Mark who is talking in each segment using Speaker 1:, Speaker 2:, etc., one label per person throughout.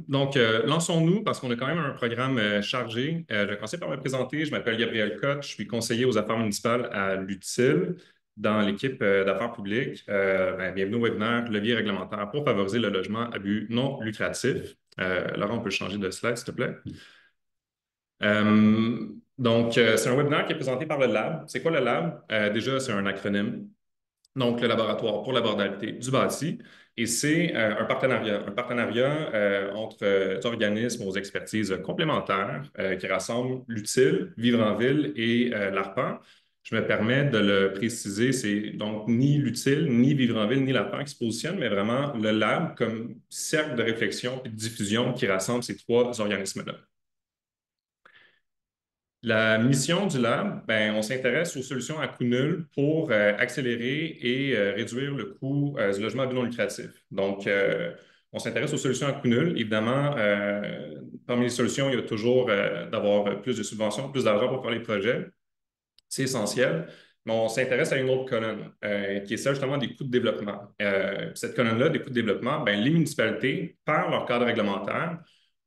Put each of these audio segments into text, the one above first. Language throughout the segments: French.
Speaker 1: Lançons-nous parce qu'on a quand même un programme chargé. Je vais commencer par me présenter. Je m'appelle Gabriel Cotte. Je suis conseiller aux affaires municipales à l'UTIL dans l'équipe d'affaires publiques. Bienvenue au webinaire Levier réglementaire pour favoriser le logement à but non lucratif. Laurent, on peut changer de slide, s'il te plaît. C'est un webinaire qui est présenté par le Lab. C'est quoi le Lab? Déjà, c'est un acronyme. Donc, le laboratoire pour l'abordabilité du bâti. Et c'est un partenariat entre des organismes aux expertises complémentaires qui rassemblent l'UTIL, Vivre en ville et l'ARPAN. Je me permets de le préciser, c'est donc ni l'UTIL, ni Vivre en ville, ni l'ARPAN qui se positionnent, mais vraiment le lab comme cercle de réflexion et de diffusion qui rassemble ces trois organismes-là. La mission du lab, on s'intéresse aux solutions à coût nul pour accélérer et réduire le coût du logement à but non lucratif. On s'intéresse aux solutions à coût nul. Évidemment, parmi les solutions, il y a toujours d'avoir plus de subventions, plus d'argent pour faire les projets. C'est essentiel. Mais on s'intéresse à une autre colonne, qui est celle justement des coûts de développement. Cette colonne-là, des coûts de développement, les municipalités, par leur cadre réglementaire,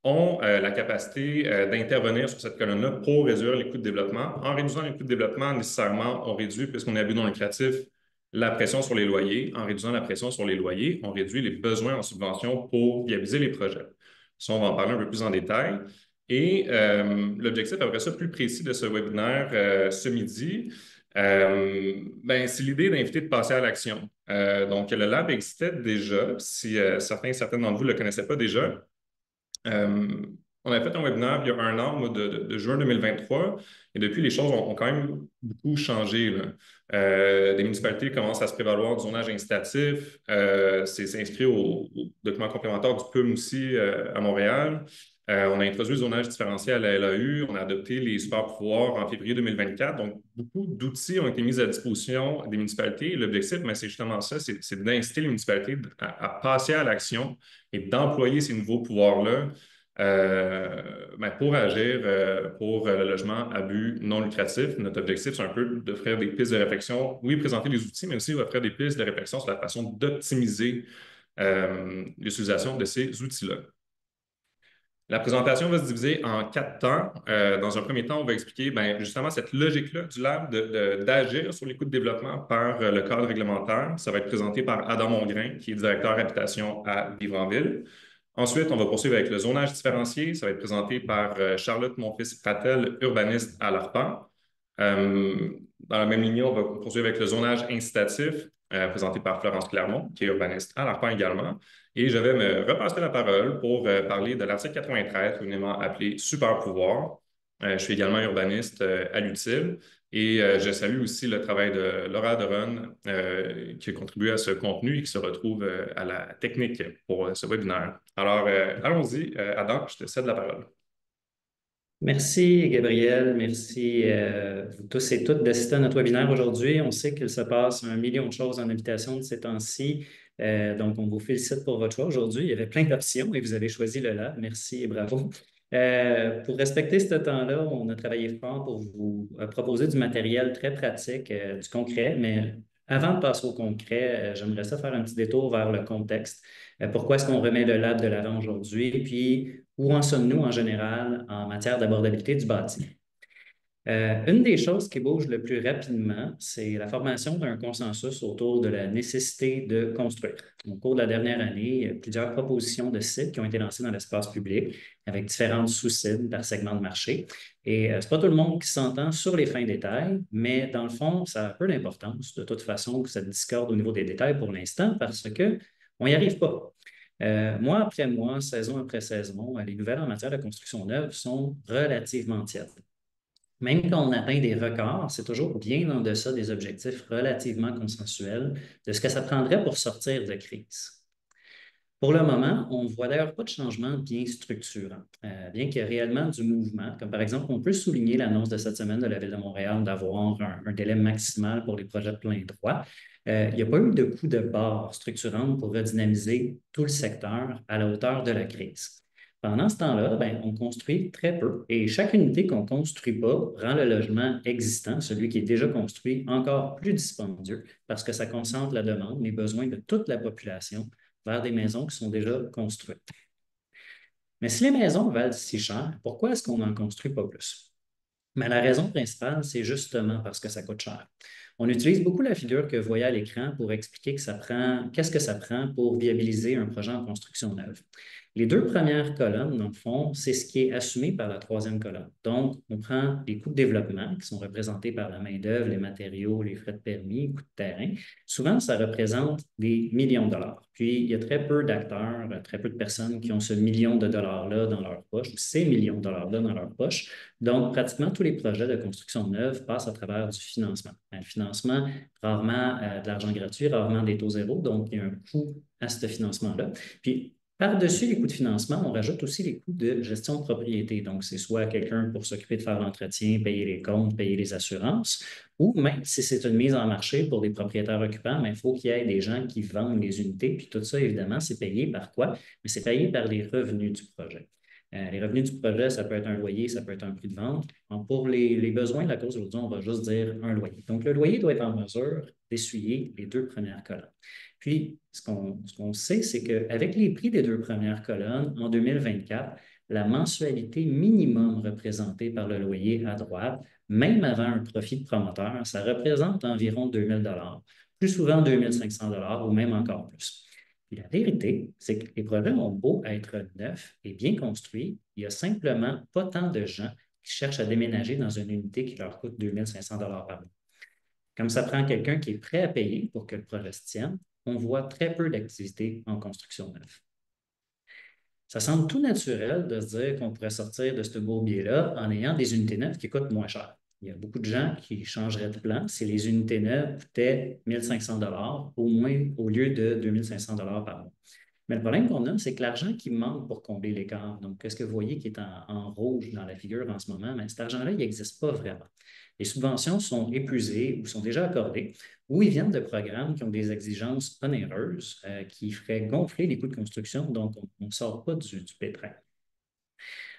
Speaker 1: ont la capacité d'intervenir sur cette colonne-là pour réduire les coûts de développement. En réduisant les coûts de développement, nécessairement, on réduit, puisqu'on est à but non lucratif, la pression sur les loyers. En réduisant la pression sur les loyers, on réduit les besoins en subvention pour viabiliser les projets. Ça, on va en parler un peu plus en détail. Et l'objectif, après ça, plus précis de ce webinaire ce midi, c'est l'idée d'inviter de passer à l'action. Le lab existait déjà, si certains et certaines d'entre vous ne le connaissaient pas déjà. On a fait un webinaire il y a un an, de juin 2023, et depuis, les choses ont quand même beaucoup changé, là. Des municipalités commencent à se prévaloir du zonage incitatif. C'est inscrit au document complémentaire du PUM aussi à Montréal. On a introduit le zonage différencié à la LAU. On a adopté les super pouvoirs en février 2024. Donc, beaucoup d'outils ont été mis à disposition des municipalités. L'objectif, c'est justement ça, c'est d'inciter les municipalités à passer à l'action et d'employer ces nouveaux pouvoirs-là pour agir pour le logement à but non lucratif. Notre objectif, c'est un peu d'offrir des pistes de réflexion, oui, présenter les outils, mais aussi offrir des pistes de réflexion sur la façon d'optimiser l'utilisation de ces outils-là. La présentation va se diviser en 4 temps. Dans un premier temps, on va expliquer justement cette logique-là du lab d'agir sur les coûts de développement par le cadre réglementaire. Ça va être présenté par Adam Mongrain, qui est directeur habitation à Vivre en ville. Ensuite, on va poursuivre avec le zonage différencié. Ça va être présenté par Charlotte Monfils-Pratel, urbaniste à l'ARPAN. Dans la même ligne, on va poursuivre avec le zonage incitatif, présenté par Florence Clermont, qui est urbaniste à l'ARPAN également. Et je vais me repasser la parole pour parler de l'article 93, communément appelé Super pouvoir. Je suis également urbaniste à l'UTIL. Et je salue aussi le travail de Laura Doron, qui a contribué à ce contenu et qui se retrouve à la technique pour ce webinaire. Alors, allons-y. Adam, je te cède la parole.
Speaker 2: Merci, Gabriel. Merci vous tous et toutes d'assister à notre webinaire aujourd'hui. On sait qu'il se passe un million de choses en habitation de ces temps-ci. Donc, on vous félicite pour votre choix aujourd'hui. Il y avait plein d'options et vous avez choisi le lab. Merci et bravo. Pour respecter ce temps-là, on a travaillé fort pour vous proposer du matériel très pratique, du concret. Mais avant de passer au concret, j'aimerais ça faire un petit détour vers le contexte. Pourquoi est-ce qu'on remet le lab de l'avant aujourd'hui? Puis, où en sommes-nous en général en matière d'abordabilité du bâti? Une des choses qui bouge le plus rapidement, c'est la formation d'un consensus autour de la nécessité de construire. Au cours de la dernière année, il y a plusieurs propositions de sites qui ont été lancées dans l'espace public avec différentes sous-cibles par segment de marché. Et ce n'est pas tout le monde qui s'entend sur les fins détails, mais dans le fond, ça a peu d'importance de toute façon que ça discorde au niveau des détails pour l'instant parce qu'on n'y arrive pas. Mois après mois, saison après saison, les nouvelles en matière de construction neuve sont relativement tièdes. Même quand on atteint des records, c'est toujours bien en deçà des objectifs relativement consensuels de ce que ça prendrait pour sortir de crise. Pour le moment, on ne voit d'ailleurs pas de changement bien structurant, bien qu'il y ait réellement du mouvement, comme par exemple, on peut souligner l'annonce de cette semaine de la Ville de Montréal d'avoir un délai maximal pour les projets de plein droit. Il n'y a pas eu de coup de barre structurant pour redynamiser tout le secteur à la hauteur de la crise. Pendant ce temps-là, on construit très peu et chaque unité qu'on ne construit pas rend le logement existant, celui qui est déjà construit, encore plus dispendieux parce que ça concentre la demande, les besoins de toute la population vers des maisons qui sont déjà construites. Mais si les maisons valent si cher, pourquoi est-ce qu'on n'en construit pas plus? Mais la raison principale, c'est justement parce que ça coûte cher. On utilise beaucoup la figure que vous voyez à l'écran pour expliquer qu'est-ce que ça prend pour viabiliser un projet en construction neuve. Les deux premières colonnes, dans le fond, c'est ce qui est assumé par la troisième colonne. Donc, on prend les coûts de développement qui sont représentés par la main-d'œuvre, les matériaux, les frais de permis, les coûts de terrain. Souvent, ça représente des millions de dollars. Puis, il y a très peu d'acteurs, très peu de personnes qui ont ce million de dollars-là dans leur poche ou ces millions de dollars-là dans leur poche. Donc, pratiquement tous les projets de construction neuve passent à travers du financement. Un financement, rarement de l'argent gratuit, rarement des taux zéro, donc il y a un coût à ce financement-là. Puis, par-dessus les coûts de financement, on rajoute aussi les coûts de gestion de propriété. Donc, c'est soit quelqu'un pour s'occuper de faire l'entretien, payer les comptes, payer les assurances, ou même si c'est une mise en marché pour des propriétaires occupants, mais il faut qu'il y ait des gens qui vendent les unités. Puis tout ça, évidemment, c'est payé par quoi? Mais c'est payé par les revenus du projet. Les revenus du projet, ça peut être un loyer, ça peut être un prix de vente. Donc, pour les besoins de la cause aujourd'hui, on va juste dire un loyer. Donc, le loyer doit être en mesure d'essuyer les deux premières colonnes. Puis, ce qu'on sait, c'est qu'avec les prix des deux premières colonnes, en 2024, la mensualité minimum représentée par le loyer à droite, même avant un profit de promoteur, ça représente environ 2 000 plus souvent 2 500 ou même encore plus. Puis la vérité, c'est que les projets ont beau être neufs et bien construits, il n'y a simplement pas tant de gens qui cherchent à déménager dans une unité qui leur coûte 2 500 par mois. Comme ça prend quelqu'un qui est prêt à payer pour que le projet se tienne, on voit très peu d'activités en construction neuve. Ça semble tout naturel de se dire qu'on pourrait sortir de ce bourbier-là en ayant des unités neuves qui coûtent moins cher. Il y a beaucoup de gens qui changeraient de plan si les unités neuves coûtaient 1 500 au moins au lieu de 2 500 par mois. Mais le problème qu'on a, c'est que l'argent qui manque pour combler l'écart, donc qu'est-ce que vous voyez qui est en rouge dans la figure en ce moment, mais cet argent-là, il n'existe pas vraiment. Les subventions sont épuisées ou sont déjà accordées, ou ils viennent de programmes qui ont des exigences onéreuses qui feraient gonfler les coûts de construction, donc on ne sort pas du pétrin.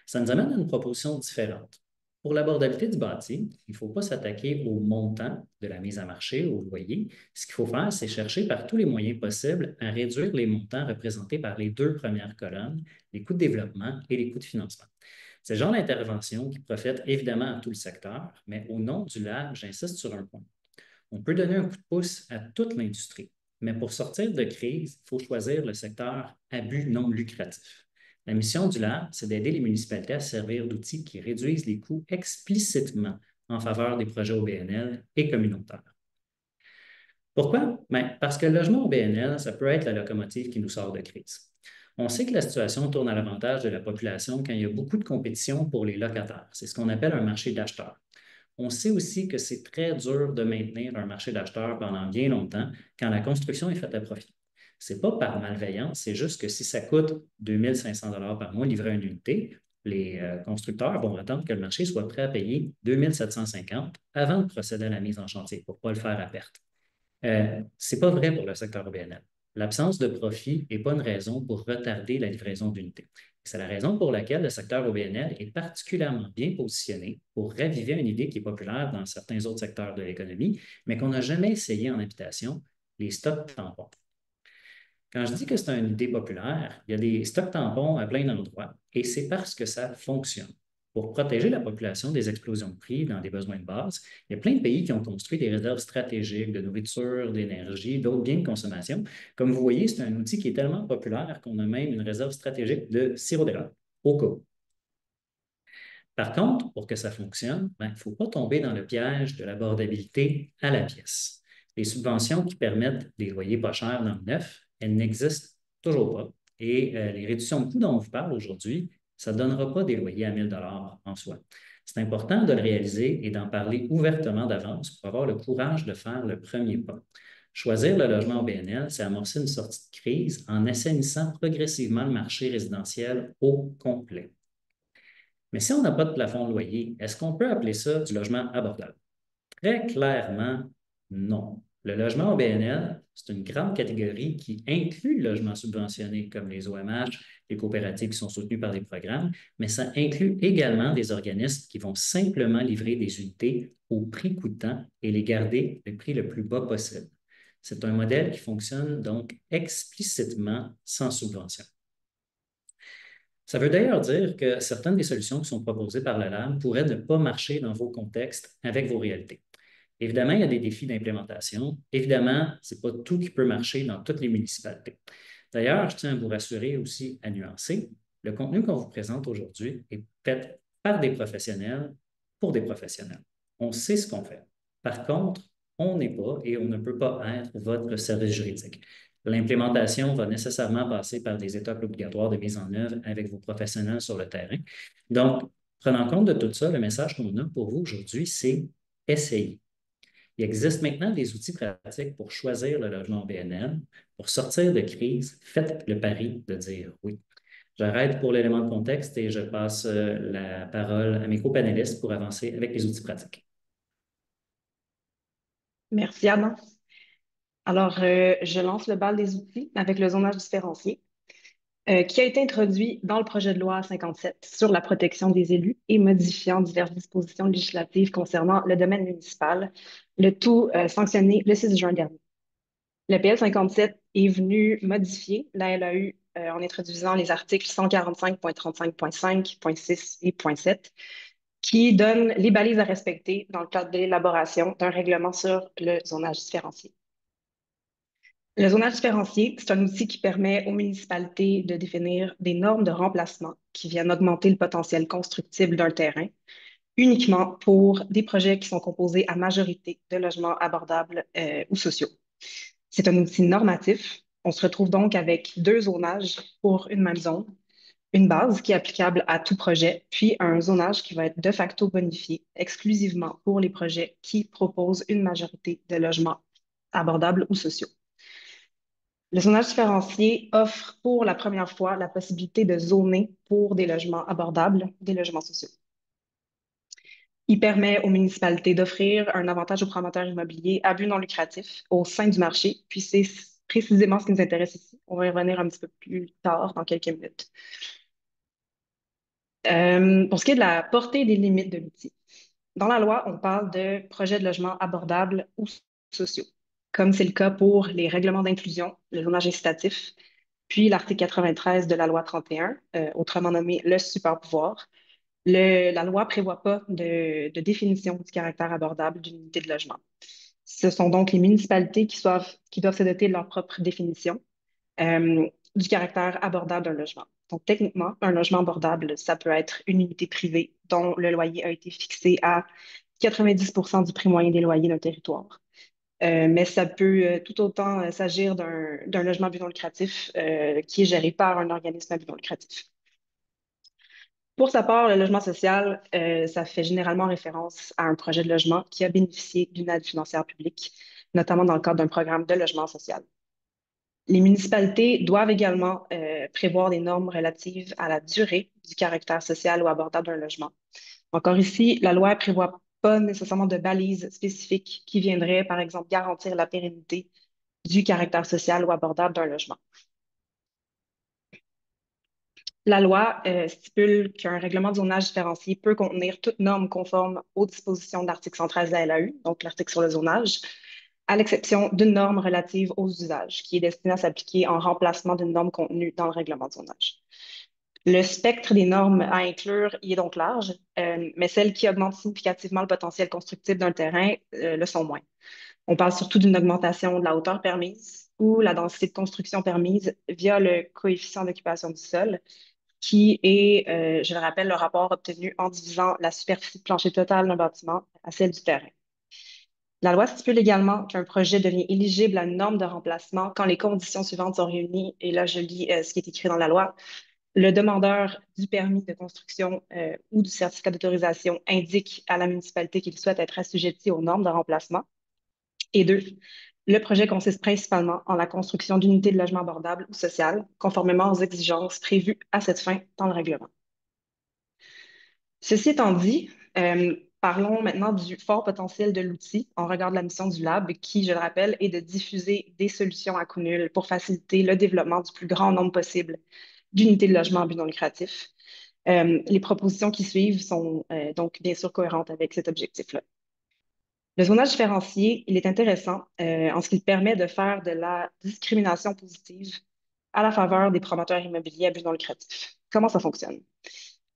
Speaker 2: Ça nous amène à une proposition différente. Pour l'abordabilité du bâti, il ne faut pas s'attaquer au montant de la mise à marché, au loyer. Ce qu'il faut faire, c'est chercher par tous les moyens possibles à réduire les montants représentés par les deux premières colonnes, les coûts de développement et les coûts de financement. C'est le genre d'intervention qui profite évidemment à tout le secteur, mais au nom du lab, j'insiste sur un point. On peut donner un coup de pouce à toute l'industrie, mais pour sortir de crise, il faut choisir le secteur à but non lucratif. La mission du lab, c'est d'aider les municipalités à servir d'outils qui réduisent les coûts explicitement en faveur des projets OBNL et communautaires. Pourquoi? Bien, parce que le logement OBNL, ça peut être la locomotive qui nous sort de crise. On sait que la situation tourne à l'avantage de la population quand il y a beaucoup de compétition pour les locataires. C'est ce qu'on appelle un marché d'acheteurs. On sait aussi que c'est très dur de maintenir un marché d'acheteurs pendant bien longtemps quand la construction est faite à profit. Ce n'est pas par malveillance, c'est juste que si ça coûte 2 500 par mois livrer une unité, les constructeurs vont attendre que le marché soit prêt à payer 2 750 avant de procéder à la mise en chantier pour ne pas le faire à perte. Ce n'est pas vrai pour le secteur OBNL. L'absence de profit n'est pas une raison pour retarder la livraison d'unités. C'est la raison pour laquelle le secteur OBNL est particulièrement bien positionné pour raviver une idée qui est populaire dans certains autres secteurs de l'économie, mais qu'on n'a jamais essayé en habitation, les stocks tampons. Quand je dis que c'est une idée populaire, il y a des stocks tampons à plein d'endroits et c'est parce que ça fonctionne. Pour protéger la population des explosions de prix dans des besoins de base, il y a plein de pays qui ont construit des réserves stratégiques de nourriture, d'énergie, d'autres biens de consommation. Comme vous voyez, c'est un outil qui est tellement populaire qu'on a même une réserve stratégique de sirop d'érable, au cas où. Par contre, pour que ça fonctionne, il ne faut pas tomber dans le piège de l'abordabilité à la pièce. Les subventions qui permettent des loyers pas chers dans le neuf, elles n'existent toujours pas. Et les réductions de coûts dont on vous parle aujourd'hui, ça ne donnera pas des loyers à 1 000 en soi. C'est important de le réaliser et d'en parler ouvertement d'avance pour avoir le courage de faire le premier pas. Choisir le logement au BNL, c'est amorcer une sortie de crise en assainissant progressivement le marché résidentiel au complet. Mais si on n'a pas de plafond de loyer, est-ce qu'on peut appeler ça du logement abordable? Très clairement, non. Le logement au BNL, c'est une grande catégorie qui inclut le logement subventionné, comme les OMH, les coopératives qui sont soutenues par des programmes, mais ça inclut également des organismes qui vont simplement livrer des unités au prix coûtant et les garder le prix le plus bas possible. C'est un modèle qui fonctionne donc explicitement sans subvention. Ça veut d'ailleurs dire que certaines des solutions qui sont proposées par le lab pourraient ne pas marcher dans vos contextes avec vos réalités. Évidemment, il y a des défis d'implémentation. Évidemment, ce n'est pas tout qui peut marcher dans toutes les municipalités. D'ailleurs, je tiens à vous rassurer aussi à nuancer. Le contenu qu'on vous présente aujourd'hui est fait par des professionnels pour des professionnels. On sait ce qu'on fait. Par contre, on n'est pas et on ne peut pas être votre service juridique. L'implémentation va nécessairement passer par des étapes obligatoires de mise en œuvre avec vos professionnels sur le terrain. Donc, prenant compte de tout ça, le message qu'on a pour vous aujourd'hui, c'est essayez. Il existe maintenant des outils pratiques pour choisir le logement BNL. Pour sortir de crise, faites le pari de dire oui. J'arrête pour l'élément de contexte et je passe la parole à mes copanélistes pour avancer avec les outils pratiques.
Speaker 3: Merci, Anna. Alors, je lance le bal des outils avec le zonage différencié, qui a été introduit dans le projet de loi 57 sur la protection des élus et modifiant diverses dispositions législatives concernant le domaine municipal, le tout sanctionné le 6 juin dernier. Le PL 57 est venu modifier la LAU en introduisant les articles 145.35.5, .6 et .7 qui donnent les balises à respecter dans le cadre de l'élaboration d'un règlement sur le zonage différencié. Le zonage différencié, c'est un outil qui permet aux municipalités de définir des normes de remplacement qui viennent augmenter le potentiel constructible d'un terrain, uniquement pour des projets qui sont composés à majorité de logements abordables ou sociaux. C'est un outil normatif. On se retrouve donc avec deux zonages pour une même zone, une base qui est applicable à tout projet, puis un zonage qui va être de facto bonifié exclusivement pour les projets qui proposent une majorité de logements abordables ou sociaux. Le zonage différencié offre pour la première fois la possibilité de zoner pour des logements abordables, des logements sociaux. Il permet aux municipalités d'offrir un avantage aux promoteurs immobiliers à but non lucratif au sein du marché, puis c'est précisément ce qui nous intéresse ici. On va y revenir un petit peu plus tard, dans quelques minutes. Pour ce qui est de la portée des limites de l'outil, dans la loi, on parle de projets de logement abordables ou sociaux, comme c'est le cas pour les règlements d'inclusion, le zonage incitatif, puis l'article 93 de la loi 31, autrement nommé le superpouvoir. La loi ne prévoit pas de définition du caractère abordable d'une unité de logement. Ce sont donc les municipalités qui doivent se doter de leur propre définition du caractère abordable d'un logement. Donc, techniquement, un logement abordable, ça peut être une unité privée dont le loyer a été fixé à 90 du prix moyen des loyers d'un territoire. Mais ça peut tout autant s'agir d'un logement à but non lucratif qui est géré par un organisme à but non lucratif. Pour sa part, le logement social, ça fait généralement référence à un projet de logement qui a bénéficié d'une aide financière publique, notamment dans le cadre d'un programme de logement social. Les municipalités doivent également prévoir des normes relatives à la durée du caractère social ou abordable d'un logement. Encore ici, la loi ne prévoit pas nécessairement de balises spécifiques qui viendraient, par exemple, garantir la pérennité du caractère social ou abordable d'un logement. La loi stipule qu'un règlement de zonage différencié peut contenir toute norme conforme aux dispositions de l'article 113 de la LAU, donc l'article sur le zonage, à l'exception d'une norme relative aux usages, qui est destinée à s'appliquer en remplacement d'une norme contenue dans le règlement de zonage. Le spectre des normes à inclure y est donc large, mais celles qui augmentent significativement le potentiel constructible d'un terrain le sont moins. On parle surtout d'une augmentation de la hauteur permise ou la densité de construction permise via le coefficient d'occupation du sol, qui est, je le rappelle, le rapport obtenu en divisant la superficie de plancher totale d'un bâtiment à celle du terrain. La loi stipule également qu'un projet devient éligible à une norme de remplacement quand les conditions suivantes sont réunies. Et là, je lis ce qui est écrit dans la loi. Le demandeur du permis de construction ou du certificat d'autorisation indique à la municipalité qu'il souhaite être assujetti aux normes de remplacement. Et deux, le projet consiste principalement en la construction d'unités de logement abordables ou sociales, conformément aux exigences prévues à cette fin dans le règlement. Ceci étant dit, parlons maintenant du fort potentiel de l'outil en regard de la mission du Lab, qui, je le rappelle, est de diffuser des solutions à coût nul pour faciliter le développement du plus grand nombre possible d'unités de logement à but non lucratif. Les propositions qui suivent sont donc bien sûr cohérentes avec cet objectif-là. Le zonage différencié, il est intéressant en ce qu'il permet de faire de la discrimination positive à la faveur des promoteurs immobiliers à but non lucratif. Comment ça fonctionne?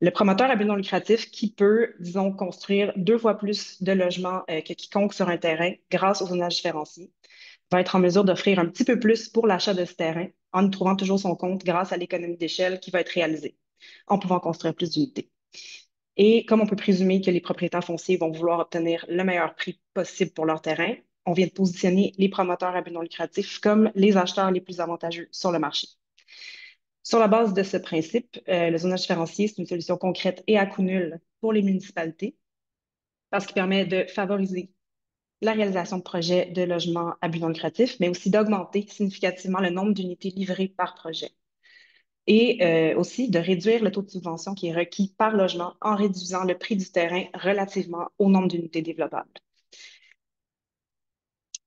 Speaker 3: Le promoteur à but non lucratif qui peut, disons, construire 2 fois plus de logements que quiconque sur un terrain grâce au zonage différencié, va être en mesure d'offrir un petit peu plus pour l'achat de ce terrain en y trouvant toujours son compte grâce à l'économie d'échelle qui va être réalisée, en pouvant construire plus d'unités. Et comme on peut présumer que les propriétaires fonciers vont vouloir obtenir le meilleur prix possible pour leur terrain, on vient de positionner les promoteurs à but non lucratif comme les acheteurs les plus avantageux sur le marché. Sur la base de ce principe, le zonage différencié, c'est une solution concrète et à coût nul pour les municipalités parce qu'il permet de favoriser la réalisation de projets de logement à but non lucratif, mais aussi d'augmenter significativement le nombre d'unités livrées par projet et aussi de réduire le taux de subvention qui est requis par logement en réduisant le prix du terrain relativement au nombre d'unités développables.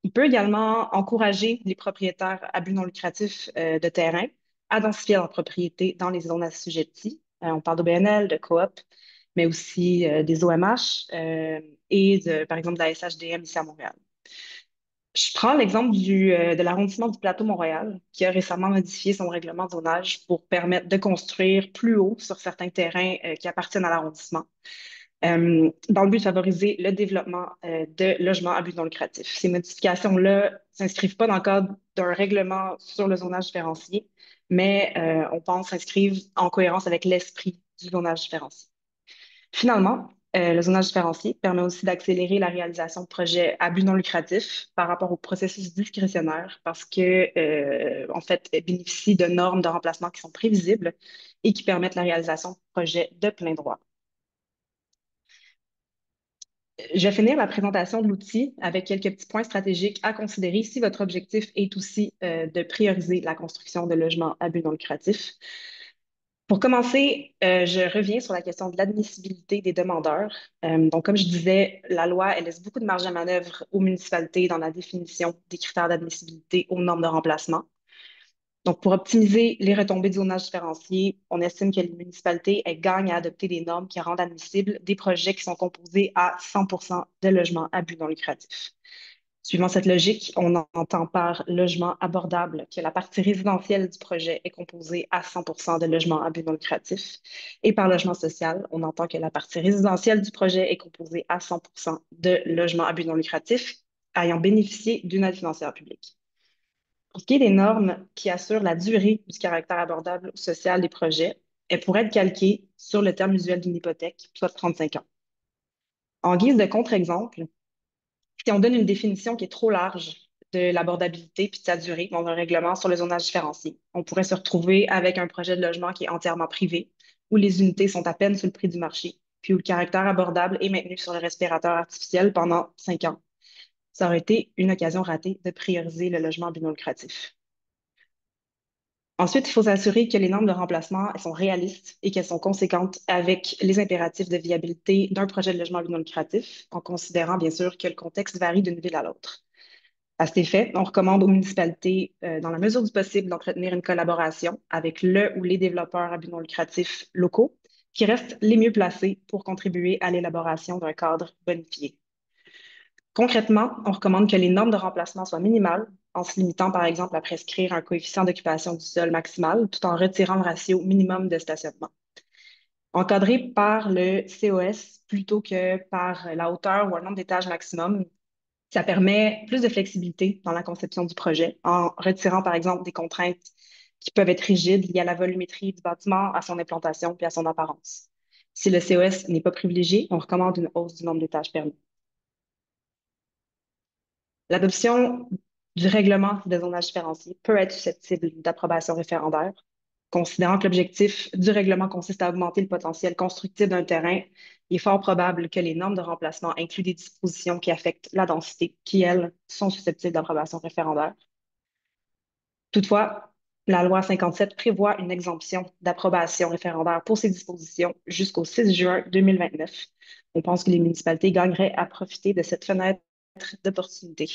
Speaker 3: Il peut également encourager les propriétaires à but non lucratif de terrain à densifier leur propriété dans les zones assujetties. On parle d'OBNL, de coop, mais aussi des OMH et par exemple de la SHDM ici à Montréal. Je prends l'exemple de l'arrondissement du Plateau Montréal, qui a récemment modifié son règlement de zonage pour permettre de construire plus haut sur certains terrains qui appartiennent à l'arrondissement, dans le but de favoriser le développement de logements à but non lucratif. Ces modifications-là ne s'inscrivent pas dans le cadre d'un règlement sur le zonage différencié, mais on pense s'inscrivent en cohérence avec l'esprit du zonage différencié. Finalement, le zonage différencié permet aussi d'accélérer la réalisation de projets à but non lucratif par rapport au processus discrétionnaire parce que, en fait, elle bénéficie de normes de remplacement qui sont prévisibles et qui permettent la réalisation de projets de plein droit. Je vais finir la présentation de l'outil avec quelques petits points stratégiques à considérer si votre objectif est aussi de prioriser la construction de logements à but non lucratif. Pour commencer, je reviens sur la question de l'admissibilité des demandeurs. Donc, comme je disais, la loi, elle laisse beaucoup de marge à manœuvre aux municipalités dans la définition des critères d'admissibilité aux normes de remplacement. Donc, pour optimiser les retombées du zonage différencié, on estime que les municipalités elles gagnent à adopter des normes qui rendent admissibles des projets qui sont composés à 100 de logements à but non lucratif. Suivant cette logique, on entend par logement abordable que la partie résidentielle du projet est composée à 100 de logements à but non lucratif. Et par logement social, on entend que la partie résidentielle du projet est composée à 100 de logements à but non lucratif ayant bénéficié d'une aide financière publique. Pour ce qui est des normes qui assurent la durée du caractère abordable ou social des projets, elles pourraient être calquées sur le terme usuel d'une hypothèque, soit 35 ans. En guise de contre-exemple, si on donne une définition qui est trop large de l'abordabilité puis de sa durée dans un règlement sur le zonage différencié, on pourrait se retrouver avec un projet de logement qui est entièrement privé, où les unités sont à peine sur le prix du marché, puis où le caractère abordable est maintenu sur le respirateur artificiel pendant 5 ans. Ça aurait été une occasion ratée de prioriser le logement à but non lucratif. Ensuite, il faut s'assurer que les normes de remplacement elles sont réalistes et qu'elles sont conséquentes avec les impératifs de viabilité d'un projet de logement à but non lucratif, en considérant bien sûr que le contexte varie d'une ville à l'autre. À cet effet, on recommande aux municipalités, dans la mesure du possible, d'entretenir une collaboration avec le ou les développeurs à but non lucratif locaux qui restent les mieux placés pour contribuer à l'élaboration d'un cadre bonifié. Concrètement, on recommande que les normes de remplacement soient minimales, en se limitant par exemple à prescrire un coefficient d'occupation du sol maximal, tout en retirant le ratio minimum de stationnement. Encadré par le COS plutôt que par la hauteur ou un nombre d'étages maximum, ça permet plus de flexibilité dans la conception du projet, en retirant par exemple des contraintes qui peuvent être rigides liées à la volumétrie du bâtiment, à son implantation puis à son apparence. Si le COS n'est pas privilégié, on recommande une hausse du nombre d'étages permis. L'adoption du règlement de zonage différencié peut être susceptible d'approbation référendaire, considérant que l'objectif du règlement consiste à augmenter le potentiel constructif d'un terrain. Il est fort probable que les normes de remplacement incluent des dispositions qui affectent la densité, qui, elles, sont susceptibles d'approbation référendaire. Toutefois, la loi 57 prévoit une exemption d'approbation référendaire pour ces dispositions jusqu'au 6 juin 2029. On pense que les municipalités gagneraient à profiter de cette fenêtre d'opportunité.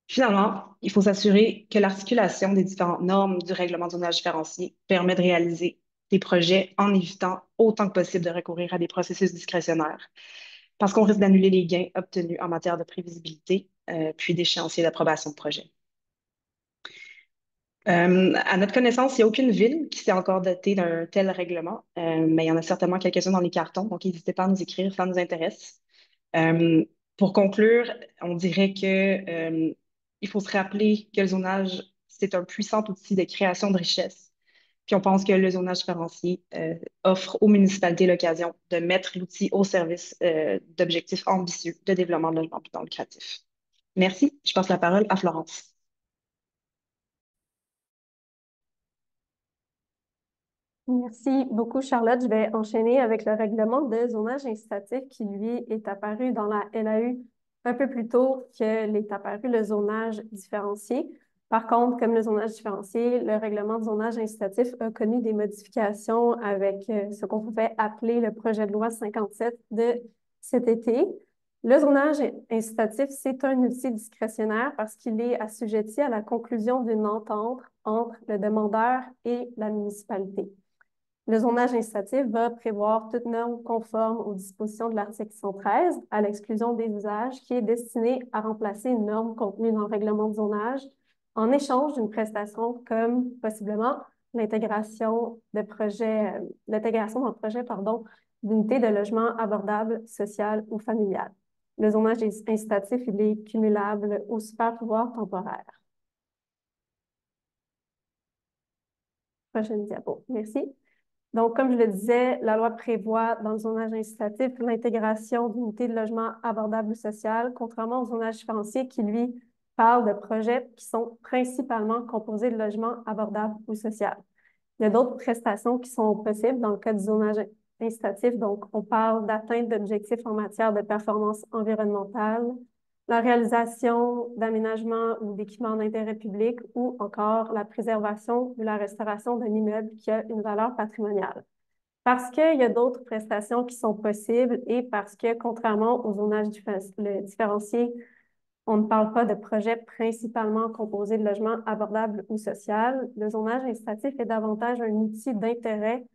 Speaker 3: Finalement, il faut s'assurer que l'articulation des différentes normes du règlement de zonage différencié permet de réaliser des projets en évitant autant que possible de recourir à des processus discrétionnaires, parce qu'on risque d'annuler les gains obtenus en matière de prévisibilité, puis d'échéancier d'approbation de projet. À notre connaissance, il n'y a aucune ville qui s'est encore dotée d'un tel règlement, mais il y en a certainement quelques-uns dans les cartons, donc n'hésitez pas à nous écrire, ça nous intéresse. Euh, pour conclure, on dirait que il faut se rappeler que le zonage, c'est un puissant outil de création de richesse. Puis on pense que le zonage différencié offre aux municipalités l'occasion de mettre l'outil au service d'objectifs ambitieux de développement de logement non lucratif. Merci. Je passe la parole à Florence.
Speaker 4: Merci beaucoup, Charlotte. Je vais enchaîner avec le règlement de zonage incitatif qui, lui, est apparu dans la LAU un peu plus tôt que l'est apparu le zonage différencié. Par contre, comme le zonage différencié, le règlement de zonage incitatif a connu des modifications avec ce qu'on pouvait appeler le projet de loi 57 de cet été. Le zonage incitatif, c'est un outil discrétionnaire parce qu'il est assujetti à la conclusion d'une entente entre le demandeur et la municipalité. Le zonage incitatif va prévoir toute norme conforme aux dispositions de l'article 113, à l'exclusion des usages, qui est destiné à remplacer une norme contenue dans le règlement de zonage en échange d'une prestation comme possiblement l'intégration dans le projet, d'unités de logement abordable, social ou familial. Le zonage incitatif, il est cumulable au super pouvoir temporaire. Prochaine diapo. Merci. Donc, comme je le disais, la loi prévoit dans le zonage incitatif l'intégration d'unités de logement abordables social, contrairement au zonage différencié qui, lui, parle de projets qui sont principalement composés de logements abordables ou sociaux. Il y a d'autres prestations qui sont possibles dans le cas du zonage incitatif. Donc, on parle d'atteinte d'objectifs en matière de performance environnementale, la réalisation d'aménagements ou d'équipements d'intérêt public ou encore la préservation ou la restauration d'un immeuble qui a une valeur patrimoniale. Parce qu'il y a d'autres prestations qui sont possibles et parce que, contrairement au zonage différencié, on ne parle pas de projets principalement composés de logements abordables ou sociaux. Le zonage incitatif est davantage un outil d'intérêt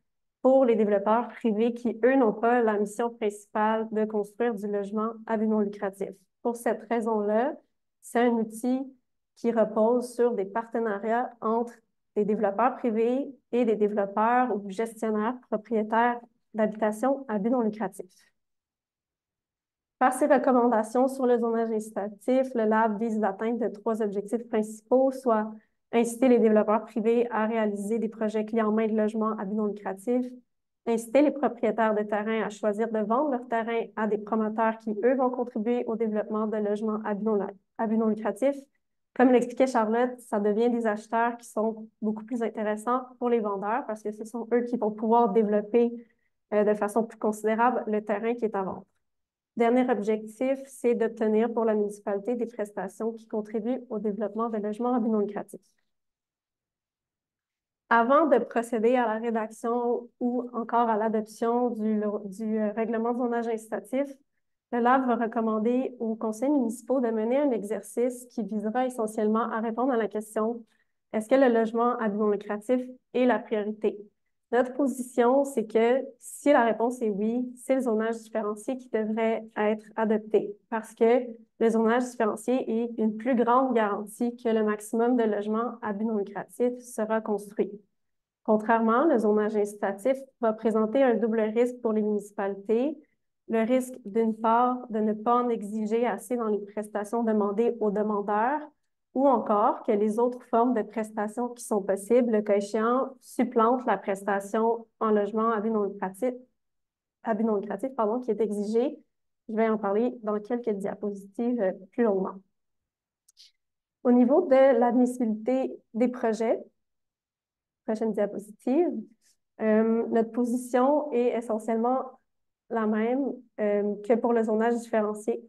Speaker 4: pour les développeurs privés qui, eux, n'ont pas la mission principale de construire du logement à but non lucratif. Pour cette raison-là, c'est un outil qui repose sur des partenariats entre des développeurs privés et des développeurs ou gestionnaires propriétaires d'habitations à but non lucratif. Par ses recommandations sur le zonage incitatif, le LAB vise l'atteinte de 3 objectifs principaux, soit inciter les développeurs privés à réaliser des projets clés en main de logement à but non lucratif, inciter les propriétaires de terrain à choisir de vendre leur terrain à des promoteurs qui, eux, vont contribuer au développement de logements à but non lucratif. Comme l'expliquait Charlotte, ça devient des acheteurs qui sont beaucoup plus intéressants pour les vendeurs parce que ce sont eux qui vont pouvoir développer de façon plus considérable le terrain qui est à vendre. Dernier objectif, c'est d'obtenir pour la municipalité des prestations qui contribuent au développement de logements à but non lucratif. Avant de procéder à la rédaction ou encore à l'adoption du règlement de zonage incitatif, le LAV va recommander aux conseils municipaux de mener un exercice qui visera essentiellement à répondre à la question « Est-ce que le logement à but non lucratif est la priorité? » Notre position, c'est que si la réponse est oui, c'est le zonage différencié qui devrait être adopté parce que le zonage différencié est une plus grande garantie que le maximum de logements à but non lucratif sera construit. Contrairement, le zonage incitatif va présenter un double risque pour les municipalités. Le risque, d'une part, de ne pas en exiger assez dans les prestations demandées aux demandeurs, ou encore que les autres formes de prestations qui sont possibles, le cas échéant, supplantent la prestation en logement à but non lucratif, qui est exigée. Je vais en parler dans quelques diapositives plus longuement. Au niveau de l'admissibilité des projets, prochaine diapositive, notre position est essentiellement la même que pour le zonage différencié.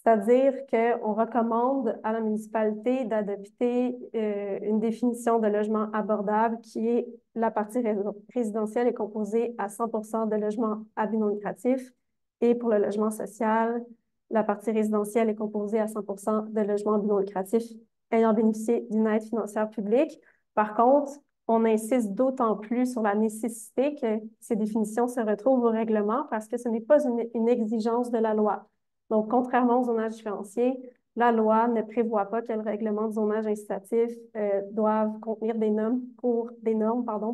Speaker 4: C'est-à-dire qu'on recommande à la municipalité d'adopter une définition de logement abordable qui est la partie résidentielle est composée à 100% de logements à but non lucratif et pour le logement social, la partie résidentielle est composée à 100% de logements à but non lucratif ayant bénéficié d'une aide financière publique. Par contre, on insiste d'autant plus sur la nécessité que ces définitions se retrouvent au règlement parce que ce n'est pas une exigence de la loi. Donc, contrairement au zonage différencié, la loi ne prévoit pas que le règlement de zonage incitatif doive contenir des normes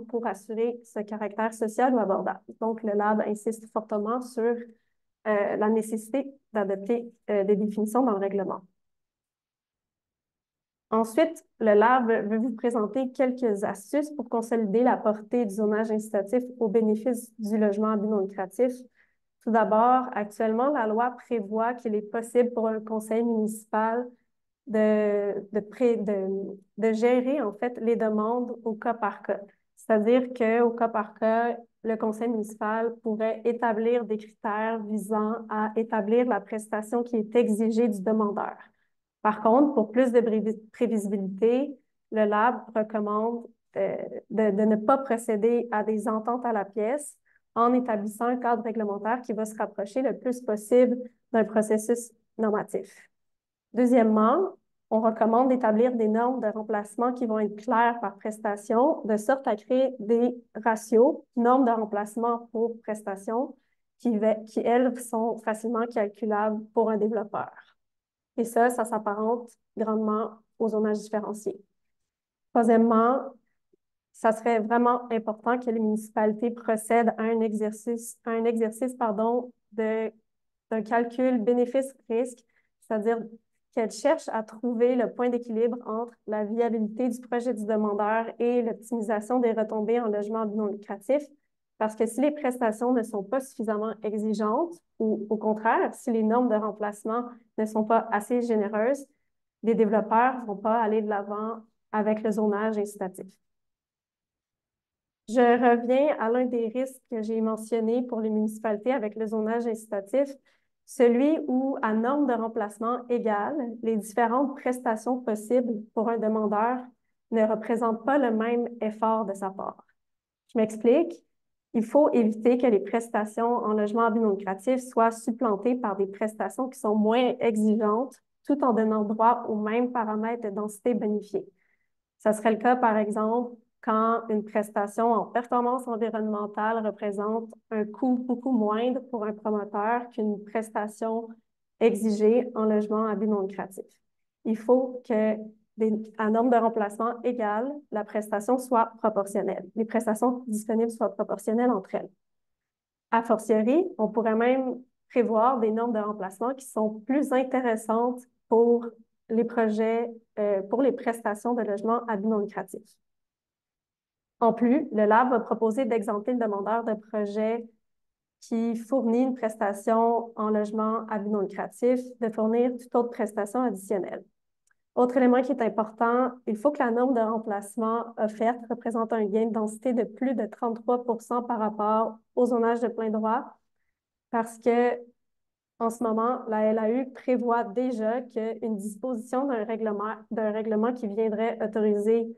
Speaker 4: pour assurer ce caractère social ou abordable. Donc, le LAB insiste fortement sur la nécessité d'adopter des définitions dans le règlement. Ensuite, le LAB veut vous présenter quelques astuces pour consolider la portée du zonage incitatif au bénéfice du logement à but non lucratif. Tout d'abord, actuellement, la loi prévoit qu'il est possible pour un conseil municipal de gérer, en fait, les demandes au cas par cas. C'est-à-dire qu'au cas par cas, le conseil municipal pourrait établir des critères visant à établir la prestation qui est exigée du demandeur. Par contre, pour plus de prévisibilité, le LAB recommande de ne pas procéder à des ententes à la pièce en établissant un cadre réglementaire qui va se rapprocher le plus possible d'un processus normatif. Deuxièmement, on recommande d'établir des normes de remplacement qui vont être claires par prestation, de sorte à créer des ratios, normes de remplacement pour prestation, qui elles, sont facilement calculables pour un développeur. Et ça s'apparente grandement au zonage différencié. Troisièmement, ça serait vraiment important que les municipalités procèdent à un exercice d'un calcul bénéfice-risque, c'est-à-dire qu'elles cherchent à trouver le point d'équilibre entre la viabilité du projet du demandeur et l'optimisation des retombées en logement à but non lucratif. Parce que si les prestations ne sont pas suffisamment exigeantes, ou au contraire, si les normes de remplacement ne sont pas assez généreuses, les développeurs ne vont pas aller de l'avant avec le zonage incitatif. Je reviens à l'un des risques que j'ai mentionné pour les municipalités avec le zonage incitatif, celui où, à norme de remplacement égale, les différentes prestations possibles pour un demandeur ne représentent pas le même effort de sa part. Je m'explique. Il faut éviter que les prestations en logement à but non lucratif soient supplantées par des prestations qui sont moins exigeantes, tout en donnant droit aux mêmes paramètres de densité bonifiés. Ça serait le cas, par exemple, quand une prestation en performance environnementale représente un coût beaucoup moindre pour un promoteur qu'une prestation exigée en logement à but non lucratif. Il faut que, à norme de remplacement égale, la prestation soit proportionnelle. Les prestations disponibles soient proportionnelles entre elles. A fortiori, on pourrait même prévoir des normes de remplacement qui sont plus intéressantes pour les projets, pour les prestations de logement à but non lucratif. En plus, le LAB va proposer d'exempter le demandeur de projet qui fournit une prestation en logement à but non lucratif de fournir toute autre prestation additionnelle. Autre élément qui est important, il faut que la norme de remplacement offerte représente un gain de densité de plus de 33 % par rapport au zonage de plein droit, parce que en ce moment, la LAU prévoit déjà qu'une disposition d'un règlement qui viendrait autoriser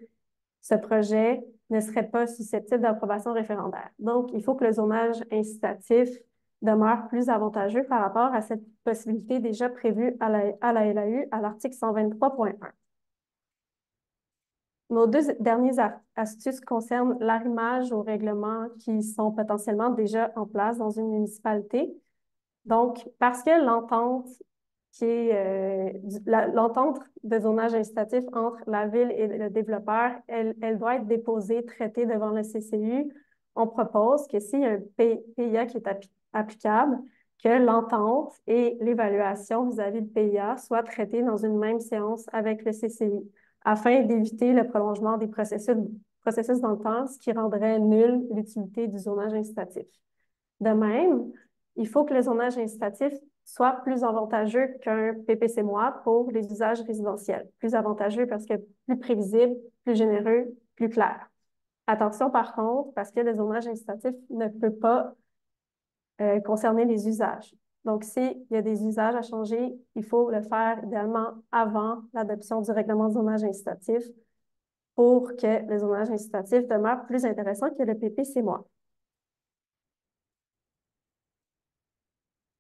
Speaker 4: ce projet ne serait pas susceptible d'approbation référendaire. Donc, il faut que le zonage incitatif demeure plus avantageux par rapport à cette possibilité déjà prévue à la LAU à l'article 123.1. Nos deux dernières astuces concernent l'arrimage aux règlements qui sont potentiellement déjà en place dans une municipalité. Donc, parce que l'entente l'entente de zonage incitatif entre la ville et le développeur, elle doit être déposée, traitée devant le CCU. On propose que s'il y a un PIA qui est applicable, que l'entente et l'évaluation vis-à-vis du PIA soient traitées dans une même séance avec le CCU, afin d'éviter le prolongement des processus dans le temps, ce qui rendrait nulle l'utilité du zonage incitatif. De même, il faut que le zonage incitatif soit plus avantageux qu'un PPC-MOA pour les usages résidentiels. Plus avantageux parce que plus prévisible, plus généreux, plus clair. Attention par contre, parce que le zonage incitatif ne peut pas concerner les usages. Donc, s'il y a des usages à changer, il faut le faire idéalement avant l'adoption du règlement de zonage incitatif pour que le zonage incitatif demeure plus intéressant que le PPC-MOA.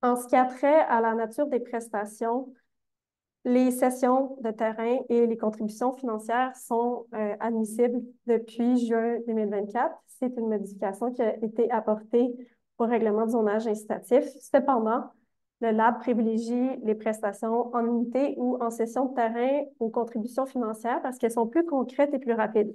Speaker 4: En ce qui a trait à la nature des prestations, les cessions de terrain et les contributions financières sont admissibles depuis juin 2024. C'est une modification qui a été apportée au règlement de zonage incitatif. Cependant, Le lab privilégie les prestations en unité ou en cession de terrain aux contributions financières parce qu'elles sont plus concrètes et plus rapides.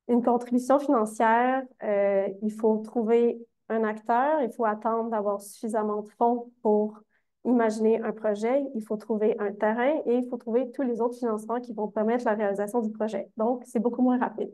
Speaker 4: Une contribution financière, il faut trouver un acteur, il faut attendre d'avoir suffisamment de fonds pour imaginer un projet, il faut trouver un terrain et il faut trouver tous les autres financements qui vont permettre la réalisation du projet. Donc, c'est beaucoup moins rapide.